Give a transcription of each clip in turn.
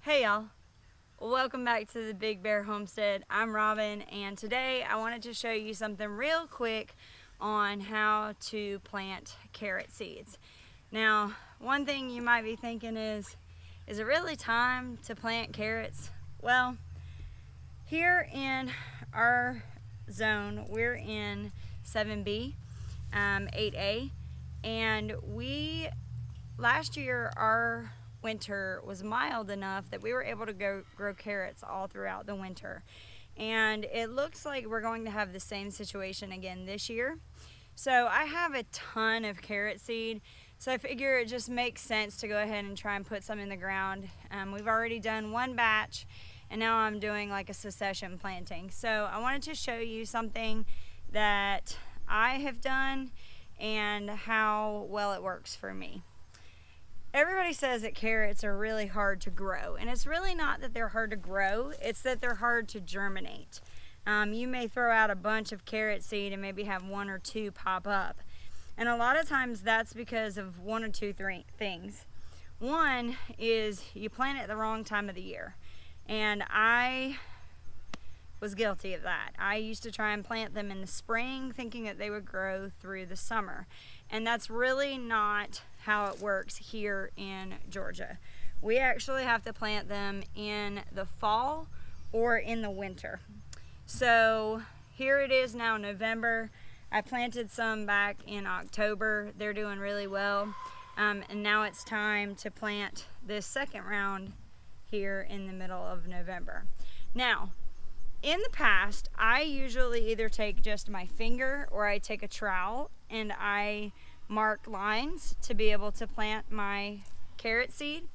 Hey y'all, welcome back to the Big Bear Homestead. I'm Robyn, and today I wanted to show you something real quick on how to plant carrot seeds. Now, one thing you might be thinking is it really time to plant carrots? Well, here in our zone, we're in 7B, 8A, and last year our winter was mild enough that we were able to grow carrots all throughout the winter, and it looks like we're going to have the same situation again this year. So I have a ton of carrot seed, so I figure it just makes sense to go ahead and try and put some in the ground. We've already done one batch, and now I'm doing like a succession planting. So I wanted to show you something that I have done and how well it works for me. Everybody says that carrots are really hard to grow, and it's really not that they're hard to grow, it's that they're hard to germinate. You may throw out a bunch of carrot seed and maybe have one or two pop up. And a lot of times that's because of one or two things. One is you plant it the wrong time of the year. And I was guilty of that. I used to try and plant them in the spring thinking that they would grow through the summer. And that's really not how it works here in Georgia. We actually have to plant them in the fall or in the winter. So here it is now, November. I planted some back in October. They're doing really well. And now it's time to plant this second round here in the middle of November. Now, in the past, I usually either take just my finger or I take a trowel and I mark lines to be able to plant my carrot seed.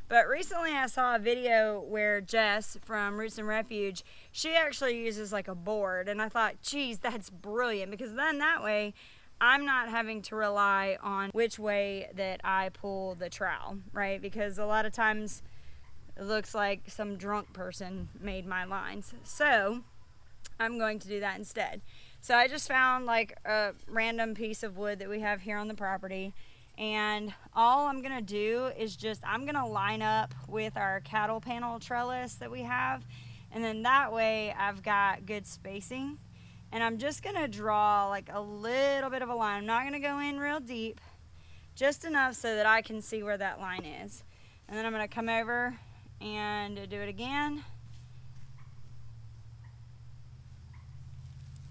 But recently I saw a video where Jess from Roots and Refuge, she actually uses like a board, and I thought, geez, that's brilliant, because then that way I'm not having to rely on which way that I pull the trowel, right? Because a lot of times it looks like some drunk person made my lines. So I'm going to do that instead. So I just found like a random piece of wood that we have here on the property, and all I'm gonna do is I'm gonna line up with our cattle panel trellis that we have, and then that way I've got good spacing. And I'm just gonna draw like a little bit of a line. I'm not gonna go in real deep, just enough so that I can see where that line is. And then I'm gonna come over and do it again.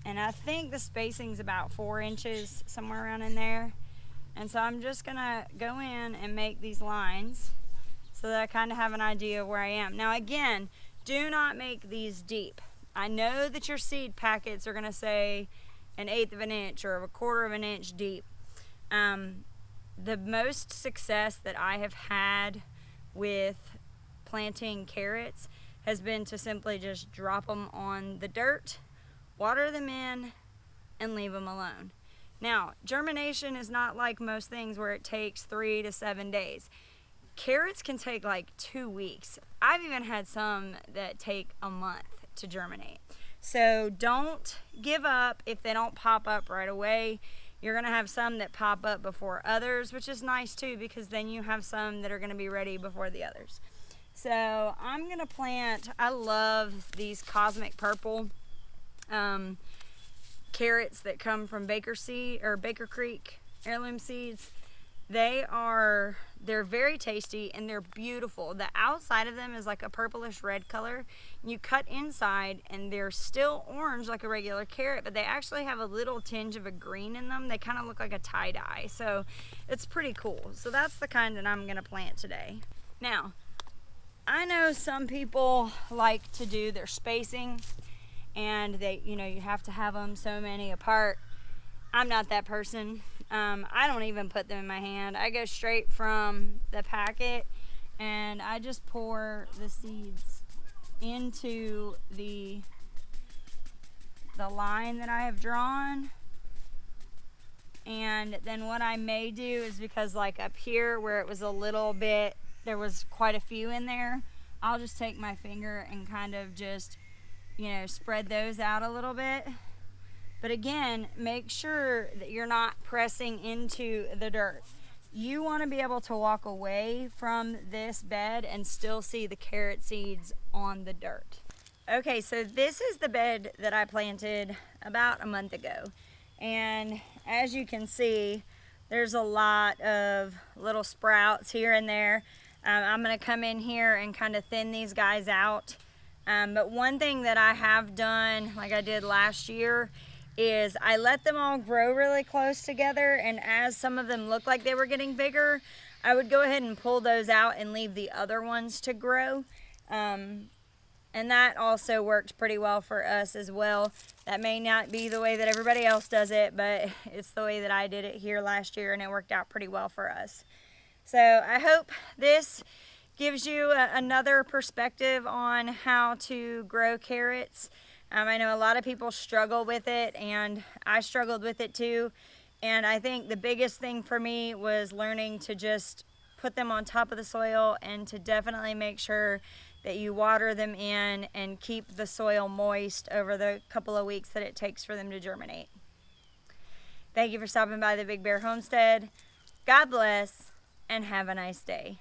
And I think the spacing's about 4 inches, somewhere around in there. And so I'm just gonna go in and make these lines so that I kind of have an idea of where I am. Now again, do not make these deep. I know that your seed packets are gonna say 1/8 of an inch or 1/4 of an inch deep. The most success that I have had with planting carrots has been to simply just drop them on the dirt, water them in, and leave them alone. Now, germination is not like most things where it takes 3 to 7 days. Carrots can take like 2 weeks. I've even had some that take a month to germinate. So don't give up if they don't pop up right away. You're gonna have some that pop up before others, which is nice too, because then you have some that are gonna be ready before the others. So I'm gonna plant, I love these cosmic purple carrots that come from Baker Creek Heirloom seeds. They're very tasty and they're beautiful. The outside of them is like a purplish red color. You cut inside and they're still orange like a regular carrot, but they actually have a little tinge of a green in them. They kind of look like a tie-dye, so it's pretty cool. So that's the kind that I'm gonna plant today. Now, I know some people like to do their spacing, and you have to have them so many apart. I'm not that person. I don't even put them in my hand. I go straight from the packet and I just pour the seeds into the line that I have drawn. And then what I may do is, because like up here where it was a little bit, there was quite a few in there, I'll just take my finger and kind of just spread those out a little bit. But again, make sure that you're not pressing into the dirt. you want to be able to walk away from this bed and still see the carrot seeds on the dirt. Okay, so this is the bed that I planted about a month ago. And as you can see, there's a lot of little sprouts here and there. I'm gonna come in here and kind of thin these guys out. But one thing that I have done, like I did last year, is I let them all grow really close together, and as some of them looked like they were getting bigger, I would go ahead and pull those out and leave the other ones to grow. And that also worked pretty well for us as well. That may not be the way that everybody else does it, but it's the way that I did it here last year, and it worked out pretty well for us. So I hope this gives you another perspective on how to grow carrots. I know a lot of people struggle with it, and I struggled with it too. And I think the biggest thing for me was learning to just put them on top of the soil and to definitely make sure that you water them in and keep the soil moist over the couple of weeks that it takes for them to germinate. Thank you for stopping by the Big Bear Homestead. God bless, and have a nice day.